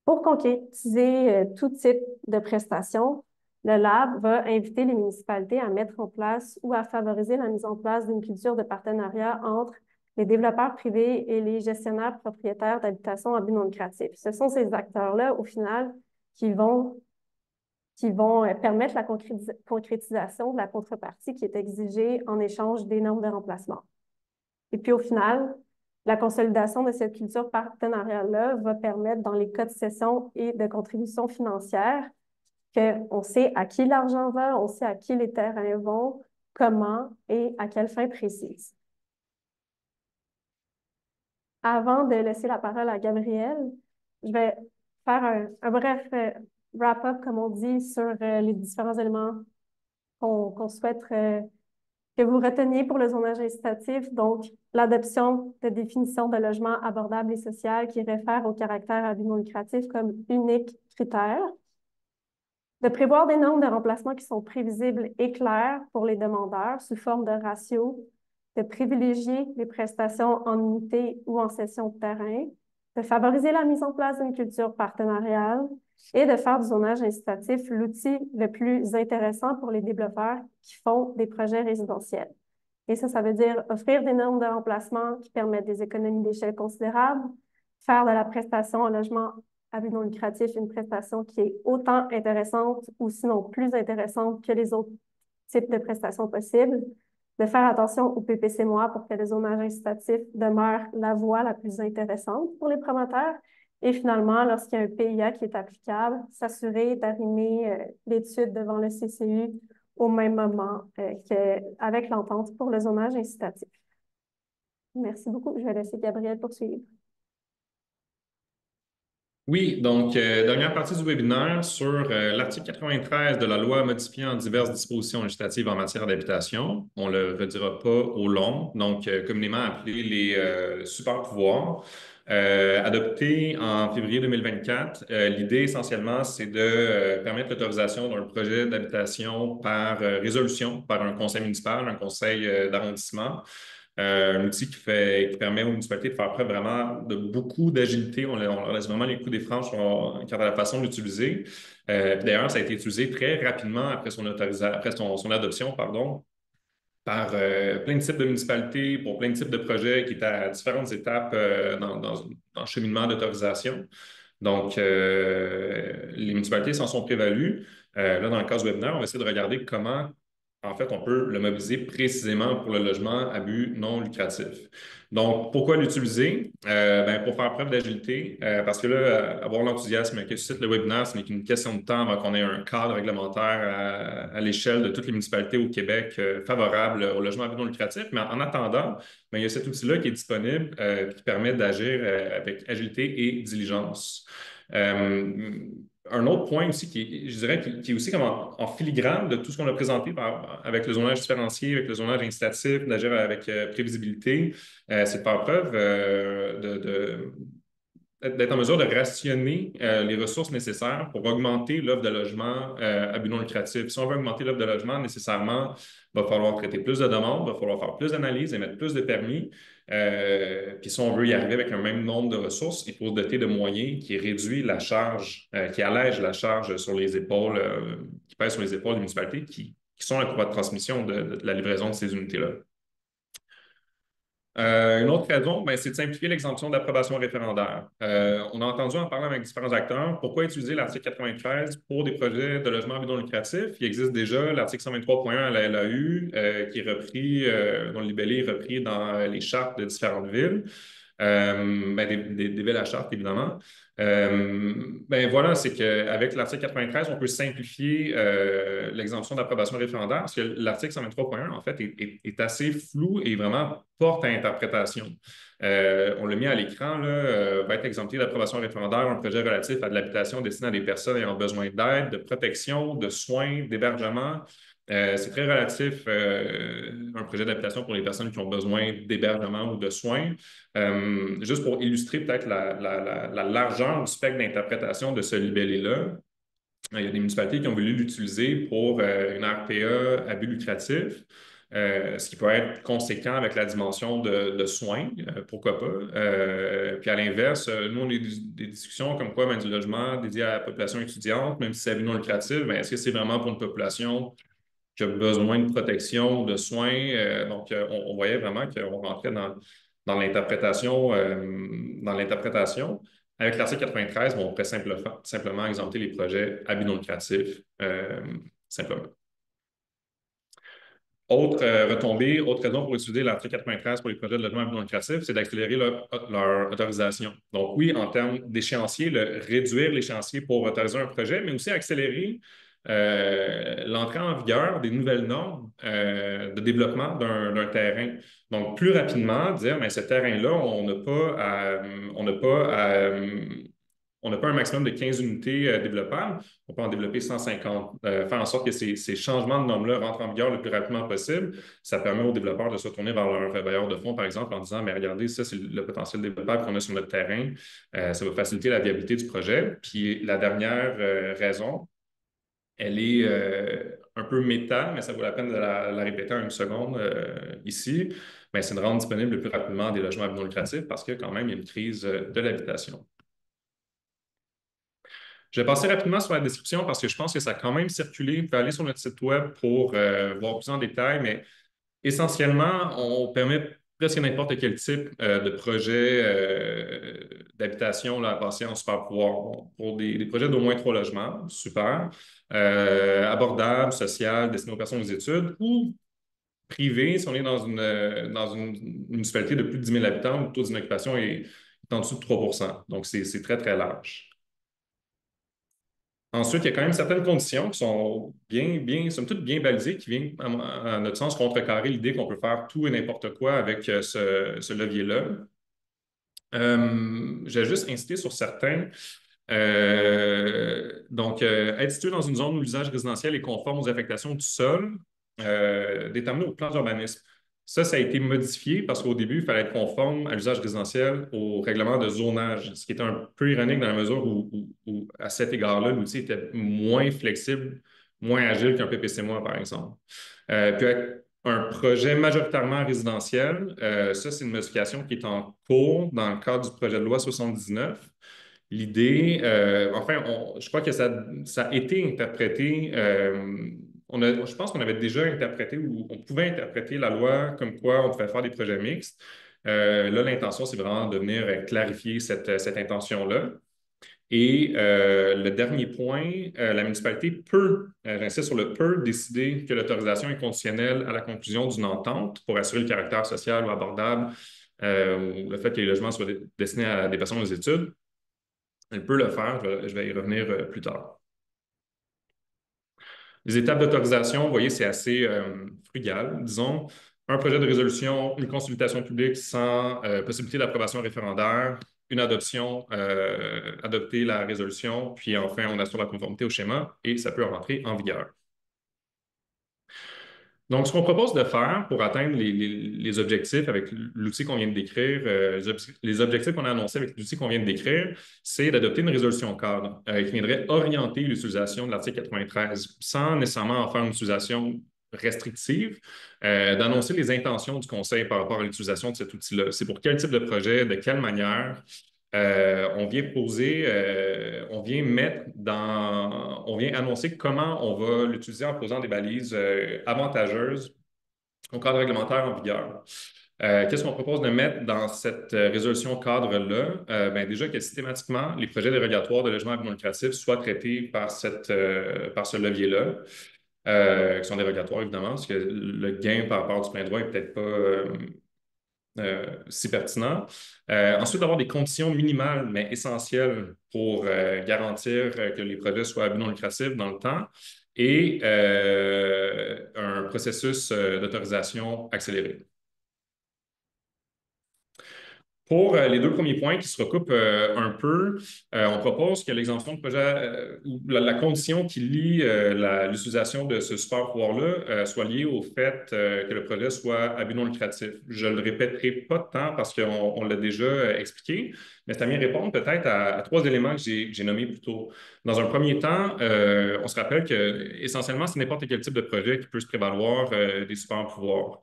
Speaker 4: Pour concrétiser tout type de prestations, le lab va inviter les municipalités à mettre en place ou à favoriser la mise en place d'une culture de partenariat entre les développeurs privés et les gestionnaires propriétaires d'habitations à but non lucratif. Ce sont ces acteurs-là, au final, qui vont permettre la concrétisation de la contrepartie qui est exigée en échange des normes de remplacement. Et puis, au final, la consolidation de cette culture partenariale-là va permettre, dans les cas de cession et de contribution financière, qu'on sait à qui l'argent va, on sait à qui les terrains vont, comment et à quelle fin précise. Avant de laisser la parole à Gabrielle, je vais faire un bref wrap-up, comme on dit, sur les différents éléments qu'on souhaite que vous reteniez pour le zonage incitatif. Donc, l'adoption de définitions de logement abordable et social qui réfèrent au caractère à but non lucratif comme unique critère. De prévoir des normes de remplacement qui sont prévisibles et claires pour les demandeurs sous forme de ratio, de privilégier les prestations en unité ou en cession de terrain, de favoriser la mise en place d'une culture partenariale et de faire du zonage incitatif l'outil le plus intéressant pour les développeurs qui font des projets résidentiels. Et ça veut dire offrir des normes de remplacement qui permettent des économies d'échelle considérables, faire de la prestation en logement à but non lucratif une prestation qui est autant intéressante ou sinon plus intéressante que les autres types de prestations possibles, de faire attention au PPC-MOA pour que le zonage incitatif demeure la voie la plus intéressante pour les promoteurs. Et finalement, lorsqu'il y a un PIA qui est applicable, s'assurer d'arrimer l'étude devant le CCU au même moment qu'avec l'entente pour le zonage incitatif. Merci beaucoup. Je vais laisser Gabrielle poursuivre.
Speaker 1: Oui, donc, dernière partie du webinaire sur l'article 93 de la loi modifiant diverses dispositions législatives en matière d'habitation. On ne le redira pas au long, donc communément appelé les super pouvoirs. Adopté en février 2024, l'idée essentiellement, c'est de permettre l'autorisation d'un projet d'habitation par résolution par un conseil municipal, un conseil d'arrondissement. Un outil qui permet aux municipalités de faire preuve vraiment de beaucoup d'agilité. On leur laisse vraiment les coups des franches quant à la façon de l'utiliser. D'ailleurs, ça a été utilisé très rapidement après son adoption, par plein de types de municipalités, pour plein de types de projets qui étaient à différentes étapes dans le cheminement d'autorisation. Donc, les municipalités s'en sont prévalues. Là, dans le cas du webinaire, on va essayer de regarder comment en fait, on peut le mobiliser précisément pour le logement à but non lucratif. Donc, pourquoi l'utiliser? Pour faire preuve d'agilité, parce que là, avoir l'enthousiasme que suscite le webinaire, ce n'est qu'une question de temps avant qu'on ait un cadre réglementaire à l'échelle de toutes les municipalités au Québec favorable au logement à but non lucratif. Mais en attendant, il y a cet outil-là qui est disponible qui permet d'agir avec agilité et diligence. Un autre point aussi je dirais, qui est aussi comme en filigrane de tout ce qu'on a présenté avec le zonage différencié, avec le zonage incitatif, d'agir avec prévisibilité, c'est de faire preuve d'être en mesure de rationner les ressources nécessaires pour augmenter l'offre de logement à but non lucratif. Si on veut augmenter l'offre de logement, nécessairement, il va falloir traiter plus de demandes, il va falloir faire plus d'analyses, émettre plus de permis. Puis si on veut y arriver avec un même nombre de ressources, il faut se doter de moyens qui réduisent la charge, qui allègent la charge sur les épaules, qui pèsent sur les épaules des municipalités qui sont la courroie de transmission de la livraison de ces unités-là. Une autre raison, c'est de simplifier l'exemption d'approbation référendaire. On a entendu en parlant avec différents acteurs pourquoi utiliser l'article 93 pour des projets de logement à but non lucratif. Il existe déjà l'article 123.1 à la LAU qui est repris, dont le libellé est repris dans les chartes de différentes villes. Des villes à charte, évidemment. Voilà, c'est qu'avec l'article 93, on peut simplifier l'exemption d'approbation référendaire parce que l'article 123.1, en fait, est assez flou et vraiment porte à interprétation. On l'a mis à l'écran, va être exempté d'approbation référendaire un projet relatif à de l'habitation destiné à des personnes ayant besoin d'aide, de protection, de soins, d'hébergement C'est très relatif, un projet d'habitation pour les personnes qui ont besoin d'hébergement ou de soins. Juste pour illustrer peut-être la largeur du spectre d'interprétation de ce libellé-là, il y a des municipalités qui ont voulu l'utiliser pour une RPA à but lucratif, ce qui peut être conséquent avec la dimension de soins, pourquoi pas. Puis à l'inverse, nous, on a des discussions comme quoi du logement dédié à la population étudiante, même si c'est à but non lucratif, mais est-ce que c'est vraiment pour une population qui a besoin de protection, de soins? Donc, on voyait vraiment qu'on rentrait dans l'interprétation, dans l'interprétation. Avec l'article 93, on pourrait simplement exempter les projets à but non lucratif, simplement. Autre retombée, autre raison pour utiliser l'article 93 pour les projets de logement à but non lucratif, c'est d'accélérer leur autorisation. Donc oui, en termes d'échéancier, réduire l'échéancier pour autoriser un projet, mais aussi accélérer l'entrée en vigueur des nouvelles normes de développement d'un terrain. Donc, plus rapidement, dire, mais ce terrain-là, on n'a pas un maximum de 15 unités développables. On peut en développer 150. Faire en sorte que ces changements de normes-là rentrent en vigueur le plus rapidement possible. Ça permet aux développeurs de se retourner vers leur bailleur de fonds, par exemple, en disant, mais regardez, ça, c'est le potentiel développable qu'on a sur notre terrain. Ça va faciliter la viabilité du projet. Puis la dernière raison, elle est un peu méta, mais ça vaut la peine de la répéter en une seconde ici. Mais c'est de rendre disponible le plus rapidement des logements à but non lucratif parce que quand même, il y a une crise de l'habitation. Je vais passer rapidement sur la description parce que je pense que ça a quand même circulé. Vous pouvez aller sur notre site web pour voir plus en détail, mais essentiellement, on permet presque n'importe quel type de projet d'habitation à passer en super pouvoir. Pour des projets d'au moins 3 logements, super. Abordables, social, destinés aux personnes aux études, ou privé, si on est dans une municipalité de plus de 10 000 habitants, où le taux d'inoccupation est en dessous de 3 %. Donc, c'est très, très large. Ensuite, il y a quand même certaines conditions qui sont somme toute bien balisées, qui viennent, à notre sens, contrecarrer l'idée qu'on peut faire tout et n'importe quoi avec ce levier-là. Je vais juste insister sur certains. Donc, être situé dans une zone où l'usage résidentiel est conforme aux affectations du sol, déterminé au plan d'urbanisme. Ça a été modifié parce qu'au début, il fallait être conforme à l'usage résidentiel au règlement de zonage, ce qui est un peu ironique dans la mesure où à cet égard-là, l'outil était moins flexible, moins agile qu'un PPC-MOA, par exemple. Puis avec un projet majoritairement résidentiel, ça, c'est une modification qui est en cours dans le cadre du projet de loi 79. L'idée, je crois que ça a été interprété. Je pense qu'on avait déjà interprété ou on pouvait interpréter la loi comme quoi on pouvait faire des projets mixtes. Là, l'intention, c'est vraiment de venir clarifier cette intention-là. Et le dernier point, la municipalité peut, j'insiste sur le peut, décider que l'autorisation est conditionnelle à la conclusion d'une entente pour assurer le caractère social ou abordable ou le fait que les logements soient destinés à des personnes aux études. Elle peut le faire, je vais y revenir plus tard. Les étapes d'autorisation, vous voyez, c'est assez frugal. Disons, un projet de résolution, une consultation publique sans possibilité d'approbation référendaire, une adoption, adopter la résolution, puis enfin, on assure la conformité au schéma et ça peut rentrer en vigueur. Donc, ce qu'on propose de faire pour atteindre les objectifs avec l'outil qu'on vient de décrire, les objectifs qu'on a annoncés avec l'outil qu'on vient de décrire, c'est d'adopter une résolution cadre qui viendrait orienter l'utilisation de l'article 93 sans nécessairement en faire une utilisation restrictive, d'annoncer les intentions du Conseil par rapport à l'utilisation de cet outil-là. C'est pour quel type de projet, de quelle manière. On vient on vient annoncer comment on va l'utiliser en posant des balises avantageuses au cadre réglementaire en vigueur. Qu'est-ce qu'on propose de mettre dans cette résolution cadre-là? Déjà que systématiquement, les projets dérogatoires de logement à but non lucratif soient traités par ce levier-là, qui sont dérogatoires évidemment, parce que le gain par rapport du plein droit n'est peut-être pas si pertinent. Ensuite, d'avoir des conditions minimales, mais essentielles pour garantir que les projets soient à but non lucratif dans le temps et un processus d'autorisation accéléré. Pour les deux premiers points qui se recoupent un peu, on propose que l'exemption de projet ou la condition qui lie l'utilisation de ce super pouvoir-là soit liée au fait que le projet soit à but non lucratif. Je ne le répéterai pas tant parce qu'on l'a déjà expliqué, mais c'est à mieux répondre peut-être à trois éléments que j'ai nommés plus tôt. Dans un premier temps, on se rappelle que essentiellement, c'est n'importe quel type de projet qui peut se prévaloir des super pouvoirs.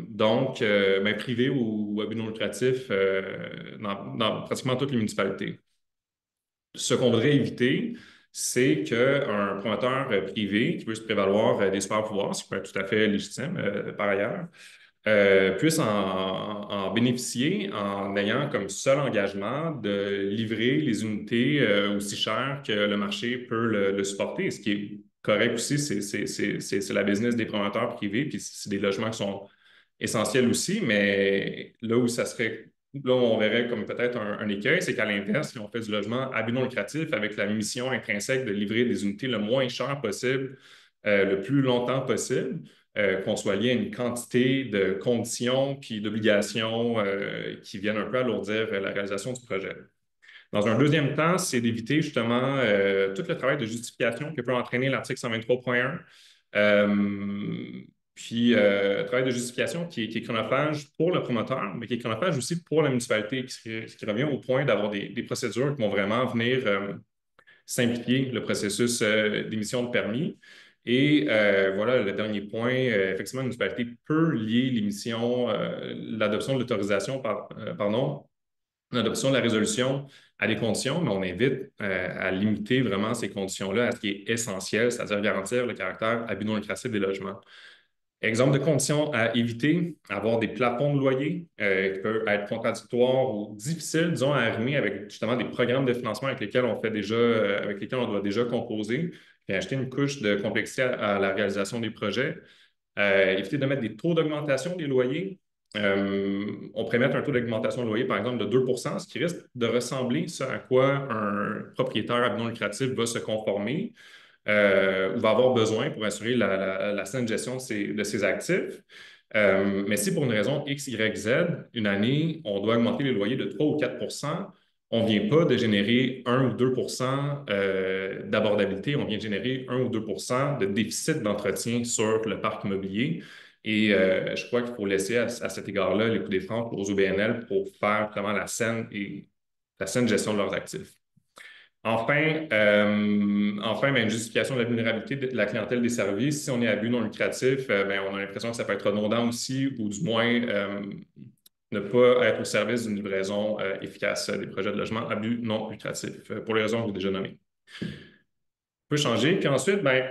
Speaker 1: Donc, ben, privé ou à but non lucratif dans pratiquement toutes les municipalités. Ce qu'on voudrait éviter, c'est qu'un promoteur privé qui veut se prévaloir des super pouvoirs, ce qui peut être tout à fait légitime par ailleurs, puisse en bénéficier en ayant comme seul engagement de livrer les unités aussi chères que le marché peut le supporter, ce qui est correct aussi, c'est la business des promoteurs privés, puis c'est des logements qui sont essentiels aussi, mais là où ça serait, là où on verrait comme peut-être un écueil, c'est qu'à l'inverse, si on fait du logement à but non lucratif avec la mission intrinsèque de livrer des unités le moins cher possible, le plus longtemps possible, qu'on soit lié à une quantité de conditions puis d'obligations qui viennent un peu alourdir la réalisation du projet. Dans un deuxième temps, c'est d'éviter justement tout le travail de justification que peut entraîner l'article 123.1. Travail de justification qui est chronophage pour le promoteur, mais qui est chronophage aussi pour la municipalité, ce qui revient au point d'avoir des procédures qui vont vraiment venir simplifier le processus d'émission de permis. Et voilà, le dernier point, effectivement, une municipalité peut lier l'émission, l'adoption de l'autorisation, l'adoption de la résolution à des conditions, mais on invite à limiter vraiment ces conditions-là à ce qui est essentiel, c'est-à-dire garantir le caractère à but non lucratif des logements. Exemple de conditions à éviter, avoir des plafonds de loyer qui peuvent être contradictoires ou difficiles, disons, à arrimer avec justement des programmes de financement avec lesquels on fait déjà, avec lesquels on doit déjà composer, puis acheter une couche de complexité à la réalisation des projets. Éviter de mettre des taux d'augmentation des loyers. On pourrait mettre un taux d'augmentation de loyer, par exemple, de 2 ce qui risque de ressembler à quoi un propriétaire à but non lucratif va se conformer ou va avoir besoin pour assurer la saine gestion de ses actifs. Mais si pour une raison X, Y, Z, une année, on doit augmenter les loyers de 3 ou 4 on ne vient pas de générer 1 ou 2 d'abordabilité, on vient de générer 1 ou 2 de déficit d'entretien sur le parc immobilier. Et je crois qu'il faut laisser à cet égard-là les coups des francs aux OBNL pour faire vraiment la saine gestion de leurs actifs. Enfin, ben, une justification de la vulnérabilité de la clientèle des services. Si on est à but non lucratif, ben, on a l'impression que ça peut être redondant aussi, ou du moins ne pas être au service d'une livraison efficace des projets de logement à but non lucratif, pour les raisons que j'ai déjà nommées. On peut changer. Puis ensuite, ben,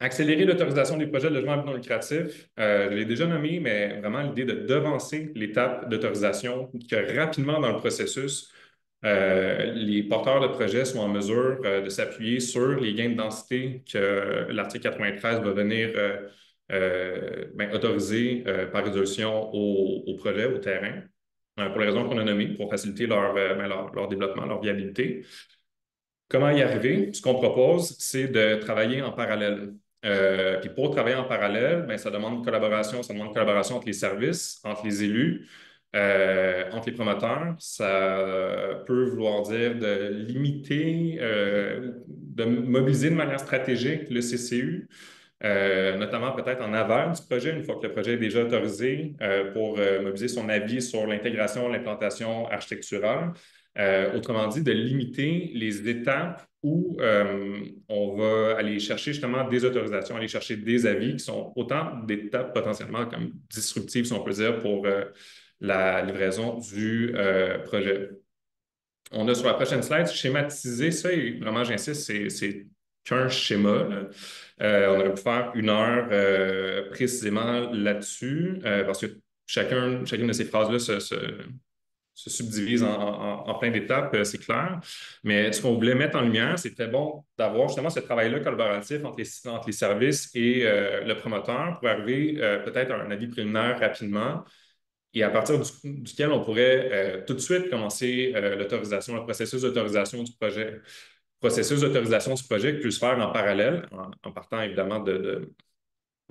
Speaker 1: accélérer l'autorisation des projets de logement à but non lucratif. Je l'ai déjà nommé, mais vraiment l'idée de devancer l'étape d'autorisation, que rapidement dans le processus, les porteurs de projets sont en mesure de s'appuyer sur les gains de densité que l'article 93 va venir ben, autoriser par résolution au projet, au terrain, pour les raisons qu'on a nommées, pour faciliter leur développement, leur viabilité. Comment y arriver? Ce qu'on propose, c'est de travailler en parallèle. Puis pour travailler en parallèle, ben, ça demande collaboration entre les services, entre les élus, entre les promoteurs. Ça peut vouloir dire de limiter, de mobiliser de manière stratégique le CCU, notamment peut-être en aval du projet, une fois que le projet est déjà autorisé, pour mobiliser son avis sur l'intégration, l'implantation architecturale. Autrement dit, de limiter les étapes où on va aller chercher justement des autorisations, aller chercher des avis qui sont autant d'étapes potentiellement comme disruptives, si on peut dire, pour la livraison du projet. On a sur la prochaine slide schématisé ça et vraiment, j'insiste, c'est qu'un schéma. On aurait pu faire 1 heure précisément là-dessus parce que chacune de ces phrases-là se subdivise en plein d'étapes, c'est clair. Mais ce qu'on voulait mettre en lumière, c'était bon d'avoir justement ce travail-là collaboratif entre les services et le promoteur pour arriver peut-être à un avis préliminaire rapidement et à partir duquel on pourrait tout de suite commencer l'autorisation, le processus d'autorisation du projet. Processus d'autorisation du projet qui peut se faire en parallèle, en partant évidemment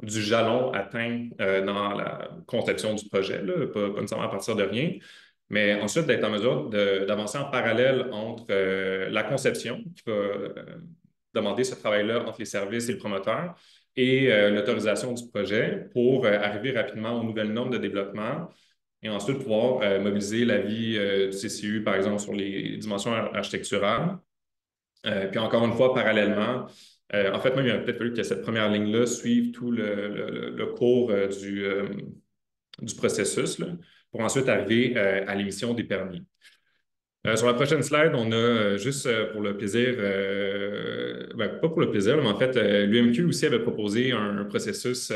Speaker 1: du jalon atteint dans la conception du projet, là, pas nécessairement à partir de rien, mais ensuite d'être en mesure d'avancer en parallèle entre la conception, qui va demander ce travail-là entre les services et le promoteur, et l'autorisation du projet pour arriver rapidement aux nouvelles normes de développement et ensuite pouvoir mobiliser l'avis du CCU, par exemple, sur les dimensions architecturales. Puis encore une fois, parallèlement, en fait, même il aurait peut-être fallu que cette première ligne-là suive tout le cours du processus là, pour ensuite arriver à l'émission des permis. Sur la prochaine slide, on a juste pour le plaisir, pas pour le plaisir, mais en fait, l'UMQ aussi avait proposé un processus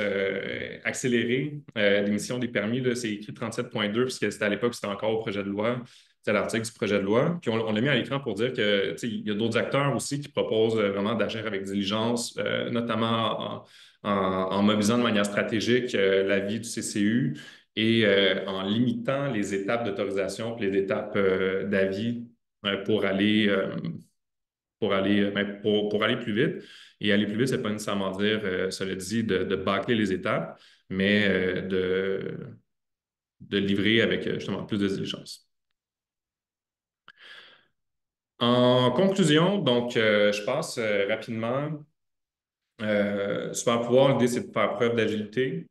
Speaker 1: accéléré d'émission des permis. C'est écrit 37.2, puisque c'était à l'époque, c'était encore au projet de loi, c'était l'article du projet de loi. Puis on l'a mis à l'écran pour dire qu'il y a d'autres acteurs aussi qui proposent vraiment d'agir avec diligence, notamment en mobilisant de manière stratégique l'avis du CCU et en limitant les étapes d'autorisation et les étapes d'avis pour aller, pour aller plus vite. Et aller plus vite, ce n'est pas nécessairement dire, cela dit, de bâcler les étapes, mais de livrer avec justement plus de diligence. En conclusion, donc, je passe rapidement. Super pouvoir, l'idée, c'est de faire preuve d'agilité.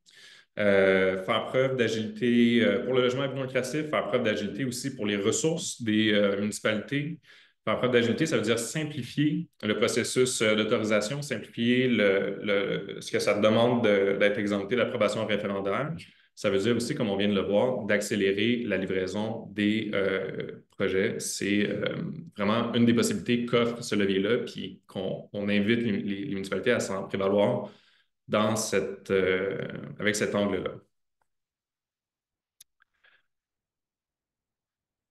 Speaker 1: Faire preuve d'agilité pour le logement à but non lucratif, faire preuve d'agilité aussi pour les ressources des municipalités. Faire preuve d'agilité, ça veut dire simplifier le processus d'autorisation, simplifier ce que ça demande d'être exempté d'approbation référendaire. Ça veut dire aussi, comme on vient de le voir, d'accélérer la livraison des projets. C'est vraiment une des possibilités qu'offre ce levier-là, puis qu'on invite les municipalités à s'en prévaloir avec cet angle-là.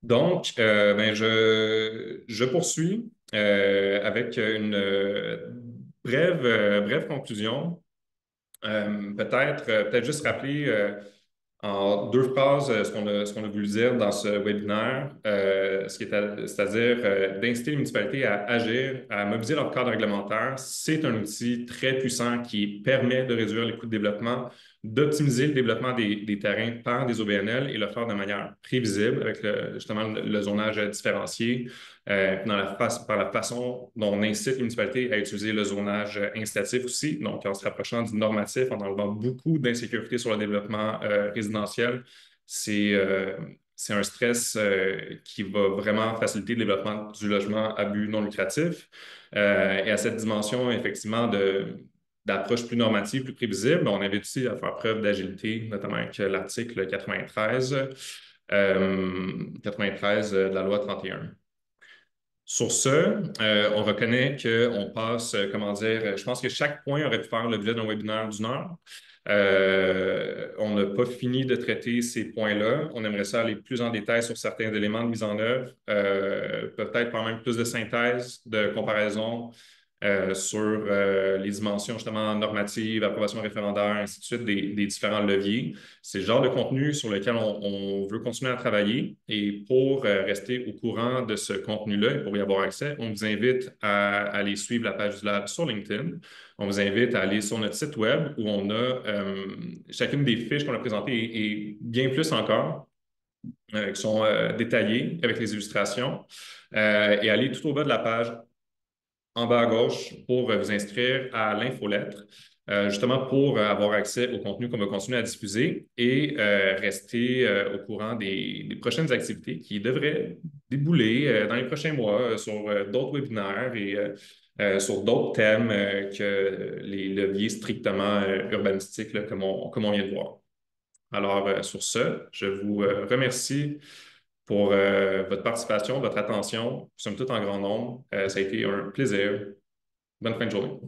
Speaker 1: Donc, je poursuis avec une brève conclusion. Peut-être juste rappeler en deux phrases ce qu'on a voulu dire dans ce webinaire, c'est-à-dire d'inciter les municipalités à agir, à mobiliser leur cadre réglementaire. C'est un outil très puissant qui permet de réduire les coûts de développement, d'optimiser le développement des terrains par des OBNL et le faire de manière prévisible avec justement le zonage différencié, par la façon dont on incite les municipalités à utiliser le zonage incitatif aussi, donc en se rapprochant du normatif, en enlevant beaucoup d'insécurité sur le développement résidentiel. C'est un stress qui va vraiment faciliter le développement du logement à but non lucratif. Et à cette dimension, effectivement, d'approche plus normative, plus prévisible, on invite aussi à faire preuve d'agilité, notamment avec l'article 93, 93 de la loi 31. Sur ce, on reconnaît qu'on passe, comment dire, je pense que chaque point aurait pu faire l'objet d'un webinaire d'une heure. On n'a pas fini de traiter ces points-là. On aimerait ça aller plus en détail sur certains éléments de mise en œuvre, peut-être quand même plus de synthèse, de comparaison sur les dimensions justement normatives, approbation référendaire, ainsi de suite, des différents leviers. C'est le genre de contenu sur lequel on veut continuer à travailler. Et pour rester au courant de ce contenu-là et pour y avoir accès, on vous invite à aller suivre la page du Lab sur LinkedIn. On vous invite à aller sur notre site web où on a chacune des fiches qu'on a présentées et bien plus encore. Qui sont détaillées avec les illustrations et aller tout au bas de la page en bas à gauche pour vous inscrire à l'infolettre, justement pour avoir accès au contenu qu'on va continuer à diffuser et rester au courant des prochaines activités qui devraient débouler dans les prochains mois sur d'autres webinaires et sur d'autres thèmes que les leviers strictement urbanistiques, là, comme on vient de voir. Alors, sur ce, je vous remercie pour votre participation, votre attention. Nous sommes tous en grand nombre. Ça a été un plaisir. Bonne fin de journée.